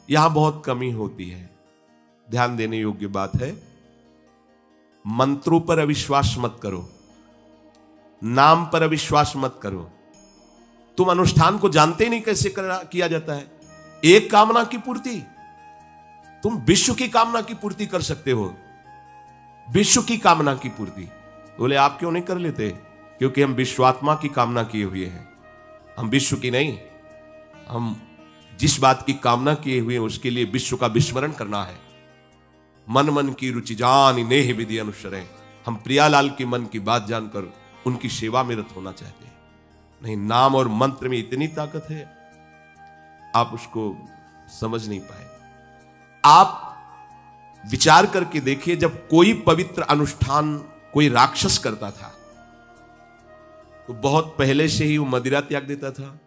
यहां बहुत कमी होती है। ध्यान देने योग्य बात है, मंत्रों पर अविश्वास मत करो, नाम पर अविश्वास मत करो। तुम अनुष्ठान को जानते ही नहीं कैसे किया जाता है। एक कामना की पूर्ति, तुम विश्व की कामना की पूर्ति कर सकते हो, विश्व की कामना की पूर्ति। बोले आप क्यों नहीं कर लेते? क्योंकि हम विश्वात्मा की कामना किए हुए हैं, हम विश्व की नहीं। हम जिस बात की कामना किए हुए हैं उसके लिए विश्व का विस्मरण करना है। मन मन की रुचि जान नेह विधि अनुसरे। हम प्रियालाल की मन की बात जानकर उनकी सेवा में रत होना चाहते हैं। नहीं, नाम और मंत्र में इतनी ताकत है, आप उसको समझ नहीं पाए। आप विचार करके देखिए, जब कोई पवित्र अनुष्ठान कोई राक्षस करता था तो बहुत पहले से ही वो मदिरा त्याग देता था,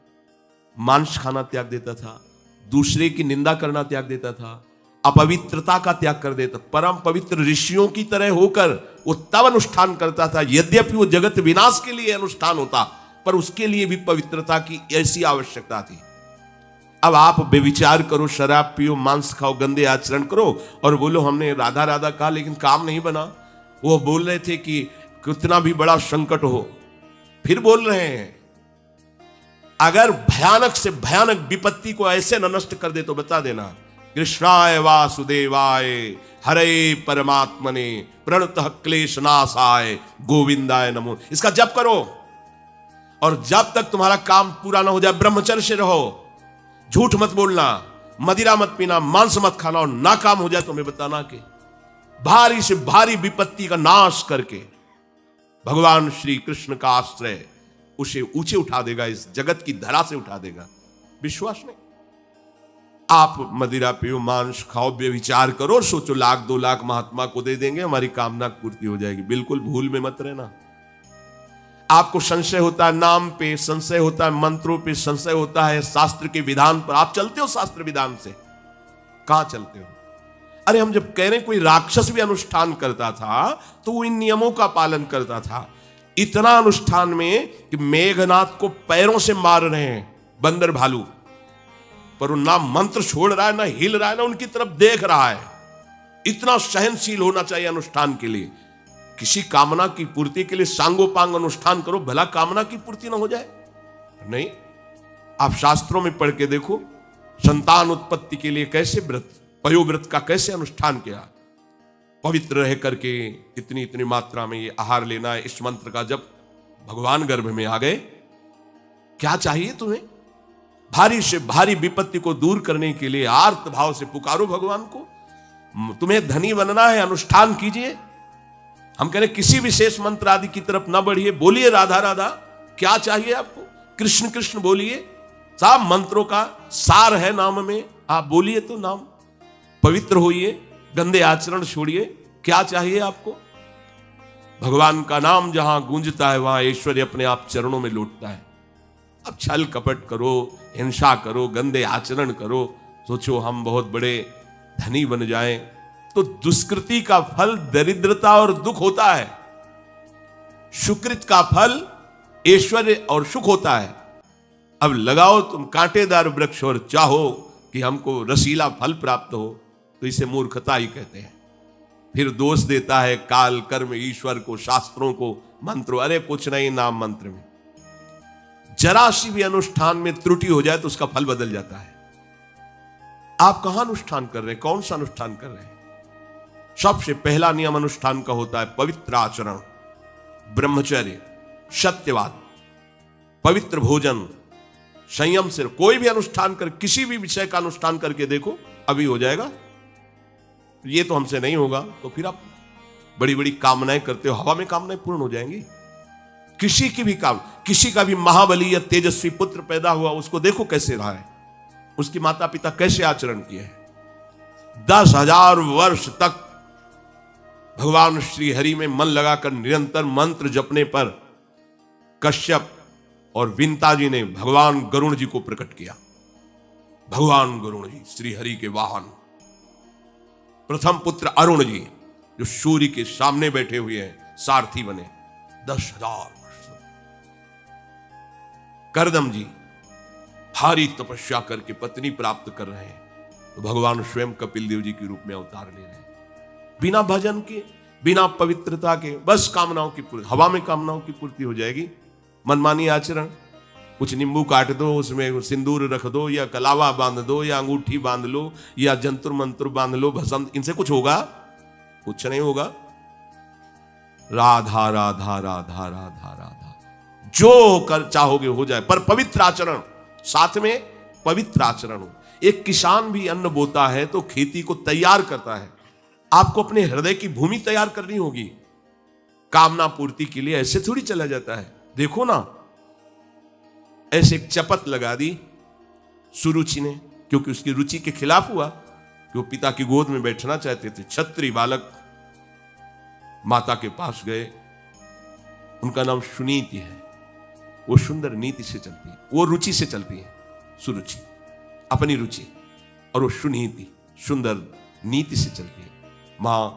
मांस खाना त्याग देता था, दूसरे की निंदा करना त्याग देता था, अपवित्रता का त्याग कर देता। परम पवित्र ऋषियों की तरह होकर वो तब अनुष्ठान करता था। यद्यपि वो जगत विनाश के लिए अनुष्ठान होता, पर उसके लिए भी पवित्रता की ऐसी आवश्यकता थी। अब आप बेविचार करो, शराब पियो, मांस खाओ, गंदे आचरण करो और बोलो हमने राधा राधा कहा लेकिन काम नहीं बना। वो बोल रहे थे कि कितना भी बड़ा संकट हो, फिर बोल रहे हैं। अगर भयानक से भयानक विपत्ति को ऐसे न नष्ट कर दे तो बता देना, कृष्णाय वासुदेवाय हरे परमात्मने प्रणतः क्लेशनाशाय गोविंदाय नमो। इसका जप करो और जब तक तुम्हारा काम पूरा ना हो जाए ब्रह्मचर्य से रहो। झूठ मत बोलना, मदिरा मत पीना, मांस मत खाना, और ना काम हो जाए तो मैं बताना कि भारी से भारी विपत्ति का नाश करके भगवान श्री कृष्ण का आश्रय उसे ऊंचे उठा देगा, इस जगत की धरा से उठा देगा। विश्वास नहीं? आप मदिरा पियो, मांस खाओ, व्यभिचार करो और सोचो 1-2 लाख महात्मा को दे देंगे, हमारी कामना पूर्ति हो जाएगी। बिल्कुल भूल में मत रहना। आपको संशय होता है नाम पे, संशय होता है मंत्रों पे, संशय होता है शास्त्र के विधान पर। आप चलते हो शास्त्र विधान से? कहां चलते हो? अरे हम जब कह रहे हैं कोई राक्षस भी अनुष्ठान करता था तो वो इन नियमों का पालन करता था। इतना अनुष्ठान में कि मेघनाथ को पैरों से मार रहे हैं बंदर भालू, पर वो ना मंत्र छोड़ रहा है, ना हिल रहा है, ना उनकी तरफ देख रहा है। इतना सहनशील होना चाहिए अनुष्ठान के लिए। किसी कामना की पूर्ति के लिए सांगोपांग अनुष्ठान करो, भला कामना की पूर्ति ना हो जाए? नहीं। आप शास्त्रों में पढ़ के देखो, संतान उत्पत्ति के लिए कैसे व्रत, पयोव्रत का कैसे अनुष्ठान किया। पवित्र रह करके इतनी इतनी मात्रा में ये आहार लेना है। इस मंत्र का जब भगवान गर्भ में आ गए, क्या चाहिए तुम्हें? भारी से भारी विपत्ति को दूर करने के लिए आर्त भाव से पुकारो भगवान को। तुम्हें धनी बनना है, अनुष्ठान कीजिए। हम कह रहे किसी विशेष मंत्र आदि की तरफ ना बढ़िए, बोलिए राधा राधा। क्या चाहिए आपको? कृष्ण कृष्ण बोलिए। सब मंत्रों का सार है नाम में, आप बोलिए तो नाम। पवित्र होइए, गंदे आचरण छोड़िए। क्या चाहिए आपको? भगवान का नाम जहां गूंजता है वहां ऐश्वर्य अपने आप चरणों में लौटता है। अब छल कपट करो, हिंसा करो, गंदे आचरण करो, सोचो हम बहुत बड़े धनी बन जाएं, तो दुष्कृति का फल दरिद्रता और दुख होता है। सुकृत का फल ऐश्वर्य और सुख होता है। अब लगाओ तुम कांटेदार वृक्ष और चाहो कि हमको रसीला फल प्राप्त हो, तो इसे मूर्खता ही कहते हैं। फिर दोष देता है काल, कर्म, ईश्वर को, शास्त्रों को, मंत्रों। अरे कुछ नहीं, नाम मंत्र में जरा सी भी अनुष्ठान में त्रुटि हो जाए तो उसका फल बदल जाता है। आप कहां अनुष्ठान कर रहे हैं? कौन सा अनुष्ठान कर रहे हैं? सबसे पहला नियम अनुष्ठान का होता है पवित्र आचरण, ब्रह्मचर्य, सत्यवाद, पवित्र भोजन, संयम से। कोई भी अनुष्ठान कर, किसी भी विषय का अनुष्ठान करके देखो, अभी हो जाएगा। ये तो हमसे नहीं होगा, तो फिर आप बड़ी बड़ी कामनाएं करते हो, हवा में कामनाएं पूर्ण हो जाएंगी। किसी की भी किसी का भी महाबली या तेजस्वी पुत्र पैदा हुआ, उसको देखो कैसे रहा है, उसकी माता पिता कैसे आचरण किए हैं। 10,000 वर्ष तक भगवान श्री हरि में मन लगाकर निरंतर मंत्र जपने पर कश्यप और विंता जी ने भगवान गरुण जी को प्रकट किया। भगवान गरुण जी श्री हरि के वाहन, प्रथम पुत्र अरुण जी जो सूर्य के सामने बैठे हुए हैं, सारथी बने 10,000 वर्ष। करदम जी भारी तपस्या करके पत्नी प्राप्त कर रहे हैं, तो भगवान स्वयं कपिल देव जी के रूप में अवतार ले रहे हैं। बिना भजन के, बिना पवित्रता के, बस कामनाओं की पूर्ति, हवा में कामनाओं की पूर्ति हो जाएगी। मनमानी आचरण, कुछ नींबू काट दो, उसमें सिंदूर रख दो, या कलावा बांध दो, या अंगूठी बांध लो, या जंतुर मंत्र बांध लो, भस्म, इनसे कुछ होगा? कुछ नहीं होगा। राधा राधा राधा राधा राधा, जो कर चाहोगे हो जाए, पर पवित्र आचरण, साथ में पवित्र आचरण हो। एक किसान भी अन्न बोता है तो खेती को तैयार करता है। आपको अपने हृदय की भूमि तैयार करनी होगी। कामना पूर्ति के लिए ऐसे थोड़ी चला जाता है। देखो ना, ऐसे एक चपत लगा दी सुरुचि ने, क्योंकि उसकी रुचि के खिलाफ हुआ कि वो पिता की गोद में बैठना चाहते थे। क्षत्रिय बालक माता के पास गए, उनका नाम सुनीति है। वो सुंदर नीति से चलती है, वो रुचि से चलती है, सुरुचि अपनी रुचि, और वो सुनीति सुंदर नीति से चलती है। माँ,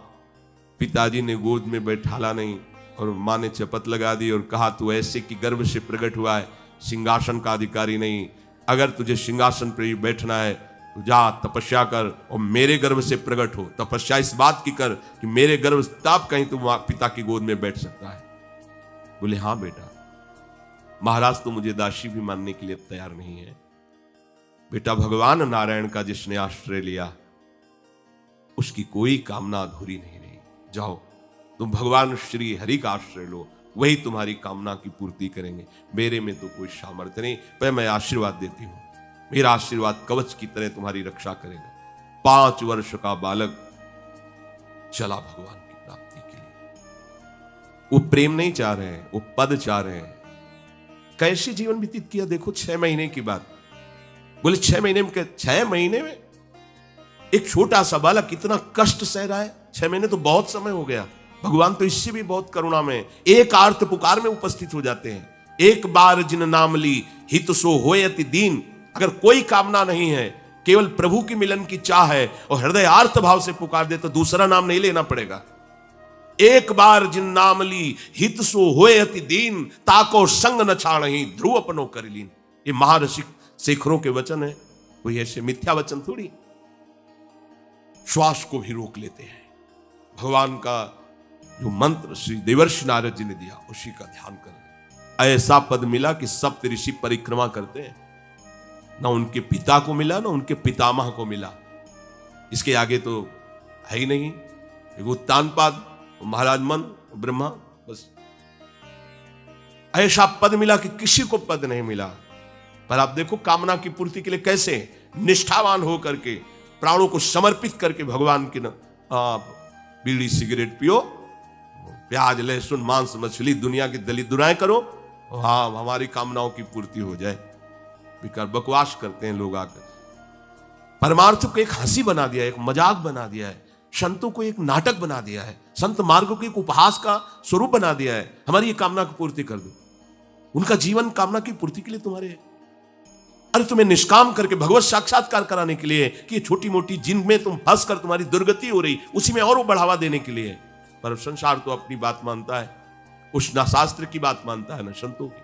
पिताजी ने गोद में बैठाला नहीं और माँ ने चपत लगा दी और कहा तू ऐसे कि गर्भ से प्रकट हुआ है, सिंहासन का अधिकारी नहीं। अगर तुझे सिंहासन पर बैठना है तो जा तपस्या कर और मेरे गर्भ से प्रकट हो। तपस्या इस बात की कर कि मेरे गर्भ तब कहीं तू पिता की गोद में बैठ सकता है। बोले हाँ बेटा। महाराज तो मुझे दासी भी मानने के लिए तैयार नहीं है। बेटा, भगवान नारायण का जिसने आश्रय लिया उसकी कोई कामना अधूरी नहीं रही। जाओ तुम भगवान श्री हरि का आश्रय लो, वही तुम्हारी कामना की पूर्ति करेंगे। मेरे में तो कोई सामर्थ्य नहीं, पर मैं आशीर्वाद देती हूं। मेरा आशीर्वाद कवच की तरह तुम्हारी रक्षा करेगा। 5 वर्ष का बालक चला भगवान की प्राप्ति के लिए। वो प्रेम नहीं चाह रहे हैं, वो पद चाह रहे हैं। कैसे जीवन व्यतीत किया देखो 6 महीने की बात। बोले 6 महीने में, 6 महीने में एक छोटा सा बालक कितना कष्ट सह रहा है। 6 महीने तो बहुत समय हो गया। भगवान तो इससे भी बहुत करुणा में, एक आर्त पुकार में उपस्थित हो जाते हैं। एक बार जिन नाम ली हित सो होय अति दीन। अगर कोई कामना नहीं है, केवल प्रभु की मिलन की चाह है और हृदय आर्त भाव से पुकार दे तो दूसरा नाम नहीं लेना पड़ेगा। एक बार जिन नाम ली हित सो होय अति दीन, ताको संग न छाणहि ध्रुव अपनो कर लीन। ये महारसिक शेखरों के वचन है, कोई ऐसे मिथ्या वचन थोड़ी। श्वास को भी रोक लेते हैं। भगवान का जो मंत्र श्री देवर्षि नारद जी ने दिया उसी का ध्यान कर। ऐसा पद मिला कि सप्त ऋषि परिक्रमा करते हैं। ना उनके पिता को मिला, ना उनके पितामह को मिला। इसके आगे तो है ही नहीं। एक उत्तानपाद, महाराज मन, ब्रह्मा, बस ऐसा पद मिला कि किसी को पद नहीं मिला। पर आप देखो कामना की पूर्ति के लिए कैसे निष्ठावान होकर के, प्राणों को समर्पित करके भगवान के न आप बीड़ी सिगरेट पियो, प्याज लहसुन मांस मछली दुनिया की दलित दुराएं करो, हाँ हमारी कामनाओं की पूर्ति हो जाए। बेकार बकवास करते हैं लोग आकर। परमार्थ को एक हंसी बना दिया है, एक मजाक बना दिया है, संतों को एक नाटक बना दिया है, संत मार्ग को एक उपहास का स्वरूप बना दिया है। हमारी ये कामना की पूर्ति कर दो। उनका जीवन कामना की पूर्ति के लिए तुम्हारे है। अरे तुम्हें निष्काम करके भगवत साक्षात्कार कराने के लिए कि छोटी मोटी जिनमें तुम फंस कर तुम्हारी दुर्गति हो रही, उसी में और वो बढ़ावा देने के लिए। पर संसार तो अपनी बात मानता है, उस ना शास्त्र की बात मानता है ना संतों की।